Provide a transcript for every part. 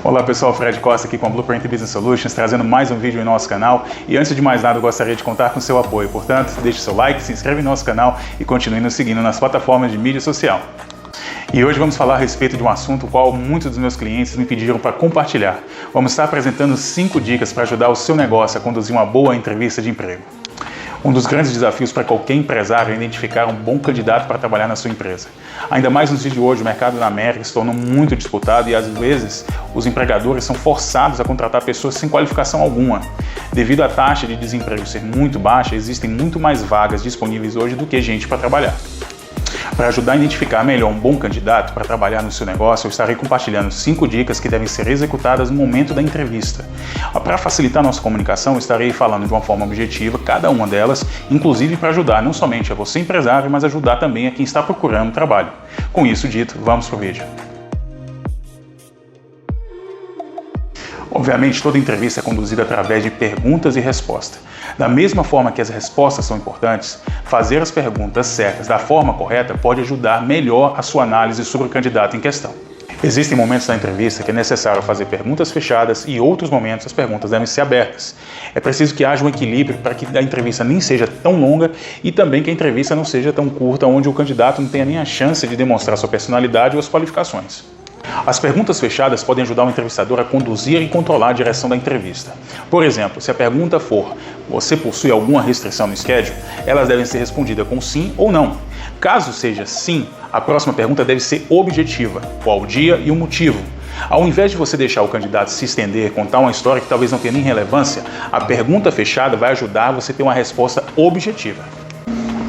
Olá pessoal, Fred Costa aqui com a Blueprint Business Solutions, trazendo mais um vídeo em nosso canal. E antes de mais nada, eu gostaria de contar com seu apoio. Portanto, deixe seu like, se inscreve em nosso canal e continue nos seguindo nas plataformas de mídia social. E hoje vamos falar a respeito de um assunto qual muitos dos meus clientes me pediram para compartilhar. Vamos estar apresentando 5 dicas para ajudar o seu negócio a conduzir uma boa entrevista de emprego. Um dos grandes desafios para qualquer empresário é identificar um bom candidato para trabalhar na sua empresa. Ainda mais nos dias de hoje, o mercado na América se tornou muito disputado e às vezes os empregadores são forçados a contratar pessoas sem qualificação alguma. Devido à taxa de desemprego ser muito baixa, existem muito mais vagas disponíveis hoje do que gente para trabalhar. Para ajudar a identificar melhor um bom candidato para trabalhar no seu negócio, eu estarei compartilhando 5 dicas que devem ser executadas no momento da entrevista. Para facilitar nossa comunicação, eu estarei falando de uma forma objetiva cada uma delas, inclusive para ajudar não somente a você empresário, mas ajudar também a quem está procurando trabalho. Com isso dito, vamos para o vídeo. Obviamente, toda entrevista é conduzida através de perguntas e respostas. Da mesma forma que as respostas são importantes, fazer as perguntas certas da forma correta pode ajudar melhor a sua análise sobre o candidato em questão. Existem momentos da entrevista que é necessário fazer perguntas fechadas e outros momentos as perguntas devem ser abertas. É preciso que haja um equilíbrio para que a entrevista nem seja tão longa e também que a entrevista não seja tão curta, onde o candidato não tenha nem a chance de demonstrar sua personalidade ou as qualificações. As perguntas fechadas podem ajudar o entrevistador a conduzir e controlar a direção da entrevista. Por exemplo, se a pergunta for: você possui alguma restrição no schedule? Elas devem ser respondidas com sim ou não. Caso seja sim, a próxima pergunta deve ser objetiva: qual o dia e o motivo? Ao invés de você deixar o candidato se estender, contar uma história que talvez não tenha nem relevância, a pergunta fechada vai ajudar você a ter uma resposta objetiva.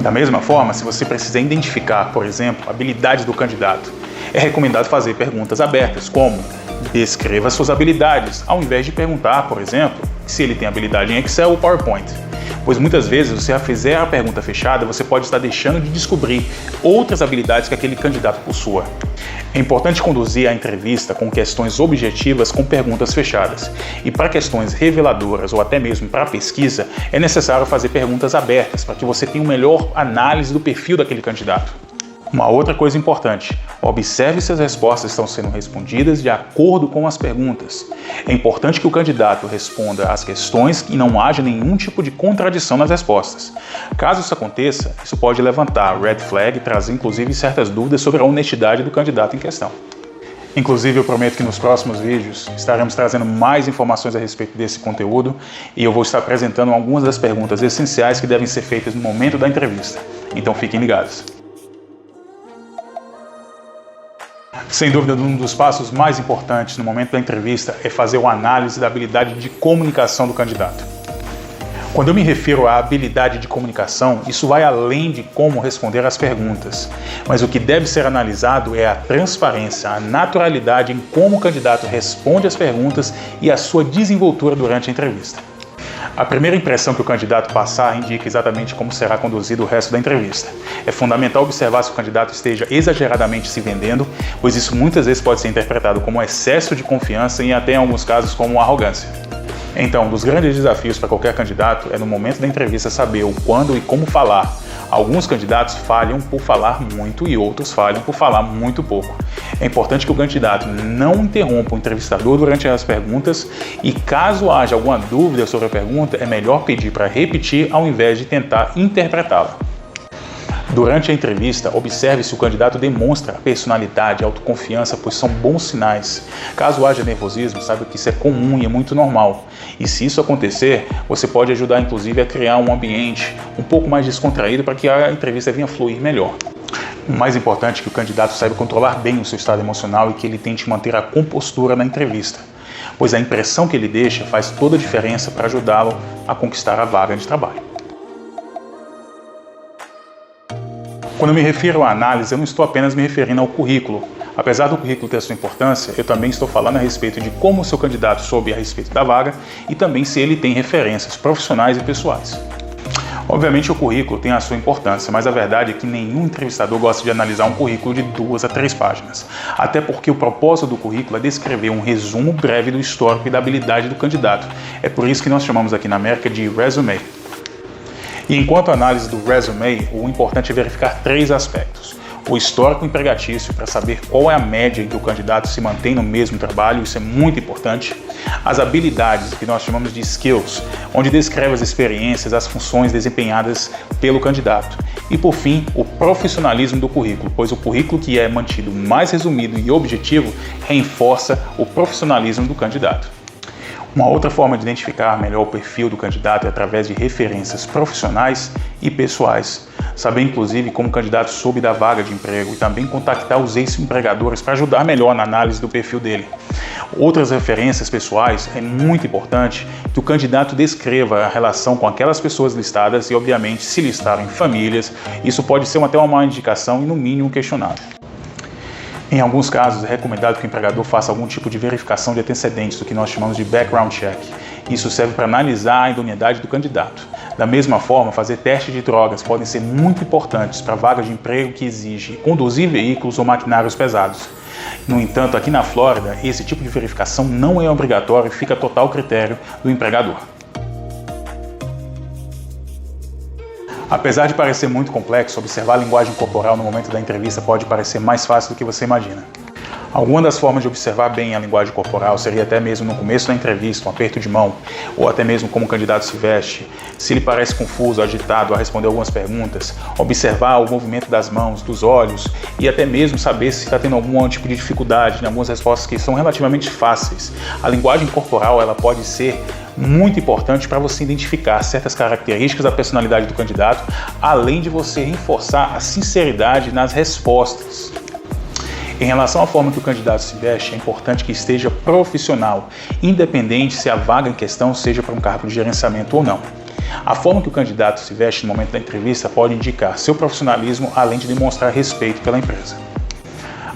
Da mesma forma, se você precisa identificar, por exemplo, habilidades do candidato, é recomendado fazer perguntas abertas, como: descreva suas habilidades, ao invés de perguntar, por exemplo, se ele tem habilidade em Excel ou PowerPoint. Pois muitas vezes, se você fizer a pergunta fechada, você pode estar deixando de descobrir outras habilidades que aquele candidato possua. É importante conduzir a entrevista com questões objetivas com perguntas fechadas. E para questões reveladoras ou até mesmo para pesquisa, é necessário fazer perguntas abertas para que você tenha uma melhor análise do perfil daquele candidato. Uma outra coisa importante: observe se as respostas estão sendo respondidas de acordo com as perguntas. É importante que o candidato responda às questões e não haja nenhum tipo de contradição nas respostas. Caso isso aconteça, isso pode levantar red flag e trazer inclusive certas dúvidas sobre a honestidade do candidato em questão. Inclusive, eu prometo que nos próximos vídeos estaremos trazendo mais informações a respeito desse conteúdo e eu vou estar apresentando algumas das perguntas essenciais que devem ser feitas no momento da entrevista. Então fiquem ligados. Sem dúvida, um dos passos mais importantes no momento da entrevista é fazer uma análise da habilidade de comunicação do candidato. Quando eu me refiro à habilidade de comunicação, isso vai além de como responder às perguntas. Mas o que deve ser analisado é a transparência, a naturalidade em como o candidato responde às perguntas e a sua desenvoltura durante a entrevista. A primeira impressão que o candidato passar indica exatamente como será conduzido o resto da entrevista. É fundamental observar se o candidato esteja exageradamente se vendendo, pois isso muitas vezes pode ser interpretado como excesso de confiança e até em alguns casos como arrogância. Então, um dos grandes desafios para qualquer candidato é no momento da entrevista saber o quando e como falar. Alguns candidatos falham por falar muito e outros falham por falar muito pouco. É importante que o candidato não interrompa o entrevistador durante as perguntas e, caso haja alguma dúvida sobre a pergunta, é melhor pedir para repetir ao invés de tentar interpretá-la. Durante a entrevista, observe se o candidato demonstra personalidade e autoconfiança, pois são bons sinais. Caso haja nervosismo, saiba que isso é comum e é muito normal. E se isso acontecer, você pode ajudar inclusive a criar um ambiente um pouco mais descontraído para que a entrevista venha fluir melhor. O mais importante é que o candidato saiba controlar bem o seu estado emocional e que ele tente manter a compostura na entrevista, pois a impressão que ele deixa faz toda a diferença para ajudá-lo a conquistar a vaga de trabalho. Quando eu me refiro à análise, eu não estou apenas me referindo ao currículo. Apesar do currículo ter sua importância, eu também estou falando a respeito de como o seu candidato soube a respeito da vaga e também se ele tem referências profissionais e pessoais. Obviamente o currículo tem a sua importância, mas a verdade é que nenhum entrevistador gosta de analisar um currículo de 2 a 3 páginas. Até porque o propósito do currículo é descrever um resumo breve do histórico e da habilidade do candidato. É por isso que nós chamamos aqui na América de resume. E enquanto a análise do resume, o importante é verificar 3 aspectos. o histórico empregatício para saber qual é a média em que o candidato se mantém no mesmo trabalho, isso é muito importante. As habilidades, que nós chamamos de skills, onde descreve as experiências, as funções desempenhadas pelo candidato. E por fim, o profissionalismo do currículo, pois o currículo que é mantido mais resumido e objetivo reforça o profissionalismo do candidato. Uma outra forma de identificar melhor o perfil do candidato é através de referências profissionais e pessoais. Saber, inclusive, como o candidato soube da vaga de emprego e também contactar os ex-empregadores para ajudar melhor na análise do perfil dele. Outras referências pessoais, é muito importante que o candidato descreva a relação com aquelas pessoas listadas e, obviamente, se listarem famílias, isso pode ser até uma má indicação e, no mínimo, questionável. Em alguns casos, é recomendado que o empregador faça algum tipo de verificação de antecedentes, o que nós chamamos de background check. Isso serve para analisar a idoneidade do candidato. Da mesma forma, fazer testes de drogas podem ser muito importantes para vagas de emprego que exigem conduzir veículos ou maquinários pesados. No entanto, aqui na Flórida, esse tipo de verificação não é obrigatório e fica a total critério do empregador. Apesar de parecer muito complexo, observar a linguagem corporal no momento da entrevista pode parecer mais fácil do que você imagina. Alguma das formas de observar bem a linguagem corporal seria até mesmo no começo da entrevista, um aperto de mão, ou até mesmo como o candidato se veste, se ele parece confuso, agitado ao responder algumas perguntas, observar o movimento das mãos, dos olhos e até mesmo saber se está tendo algum tipo de dificuldade em algumas respostas que são relativamente fáceis. A linguagem corporal ela pode ser muito importante para você identificar certas características da personalidade do candidato, além de você reforçar a sinceridade nas respostas. Em relação à forma que o candidato se veste, é importante que esteja profissional, independente se a vaga em questão seja para um cargo de gerenciamento ou não. A forma que o candidato se veste no momento da entrevista pode indicar seu profissionalismo, além de demonstrar respeito pela empresa.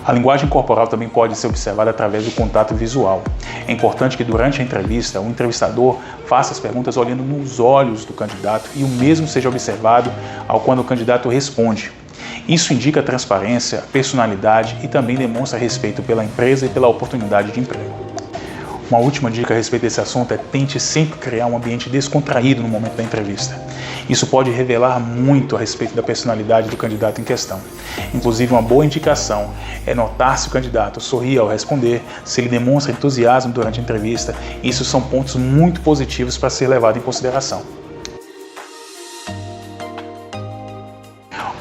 A linguagem corporal também pode ser observada através do contato visual. É importante que durante a entrevista, o entrevistador faça as perguntas olhando nos olhos do candidato e o mesmo seja observado quando o candidato responde. Isso indica transparência, personalidade e também demonstra respeito pela empresa e pela oportunidade de emprego. Uma última dica a respeito desse assunto é tente sempre criar um ambiente descontraído no momento da entrevista. Isso pode revelar muito a respeito da personalidade do candidato em questão. Inclusive, uma boa indicação é notar se o candidato sorri ao responder, se ele demonstra entusiasmo durante a entrevista. Isso são pontos muito positivos para ser levado em consideração.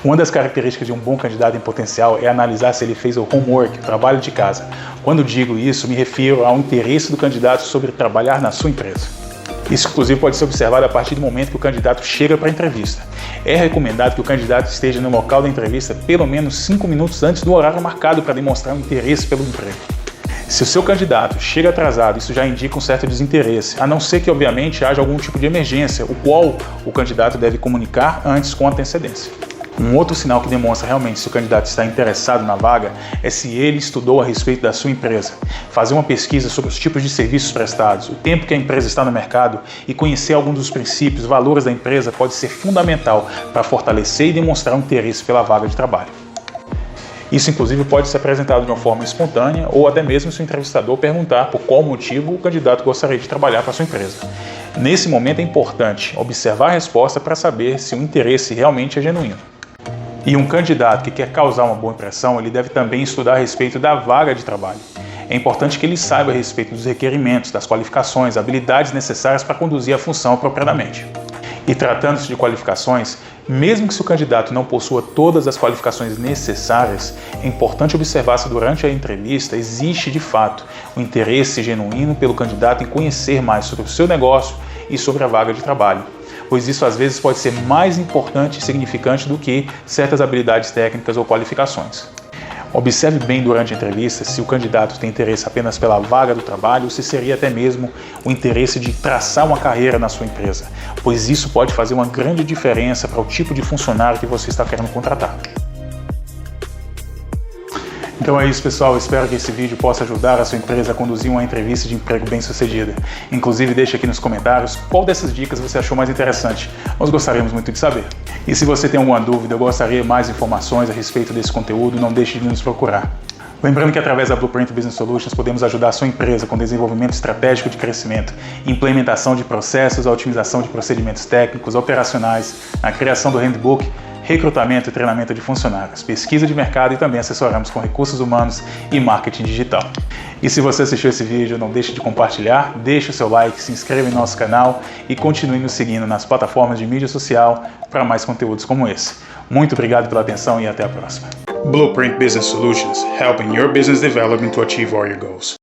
Uma das características de um bom candidato em potencial é analisar se ele fez o homework, o trabalho de casa. Quando digo isso, me refiro ao interesse do candidato sobre trabalhar na sua empresa. Isso, inclusive, pode ser observado a partir do momento que o candidato chega para a entrevista. É recomendado que o candidato esteja no local da entrevista pelo menos 5 minutos antes do horário marcado para demonstrar um interesse pelo emprego. Se o seu candidato chega atrasado, isso já indica um certo desinteresse, a não ser que, obviamente, haja algum tipo de emergência, o qual o candidato deve comunicar antes com antecedência. Um outro sinal que demonstra realmente se o candidato está interessado na vaga é se ele estudou a respeito da sua empresa, fazer uma pesquisa sobre os tipos de serviços prestados, o tempo que a empresa está no mercado e conhecer alguns dos princípios, valores da empresa pode ser fundamental para fortalecer e demonstrar um interesse pela vaga de trabalho. Isso, inclusive, pode ser apresentado de uma forma espontânea ou até mesmo se o entrevistador perguntar por qual motivo o candidato gostaria de trabalhar para a sua empresa. Nesse momento é importante observar a resposta para saber se o interesse realmente é genuíno. E um candidato que quer causar uma boa impressão, ele deve também estudar a respeito da vaga de trabalho. É importante que ele saiba a respeito dos requerimentos, das qualificações, habilidades necessárias para conduzir a função apropriadamente. E tratando-se de qualificações, mesmo que se o candidato não possua todas as qualificações necessárias, é importante observar se durante a entrevista existe de fato um interesse genuíno pelo candidato em conhecer mais sobre o seu negócio e sobre a vaga de trabalho, pois isso às vezes pode ser mais importante e significante do que certas habilidades técnicas ou qualificações. Observe bem durante a entrevista se o candidato tem interesse apenas pela vaga do trabalho ou se seria até mesmo o interesse de traçar uma carreira na sua empresa, pois isso pode fazer uma grande diferença para o tipo de funcionário que você está querendo contratar. Então é isso, pessoal, eu espero que esse vídeo possa ajudar a sua empresa a conduzir uma entrevista de emprego bem sucedida. Inclusive, deixe aqui nos comentários qual dessas dicas você achou mais interessante. Nós gostaríamos muito de saber. E se você tem alguma dúvida ou gostaria de mais informações a respeito desse conteúdo, não deixe de nos procurar. Lembrando que através da Blueprint Business Solutions podemos ajudar a sua empresa com desenvolvimento estratégico de crescimento, implementação de processos, a otimização de procedimentos técnicos, operacionais, a criação do handbook, recrutamento e treinamento de funcionários, pesquisa de mercado e também assessoramos com recursos humanos e marketing digital. E se você assistiu esse vídeo, não deixe de compartilhar, deixe o seu like, se inscreva em nosso canal e continue nos seguindo nas plataformas de mídia social para mais conteúdos como esse. Muito obrigado pela atenção e até a próxima. Blueprint Business Solutions, helping your business development to achieve all your goals.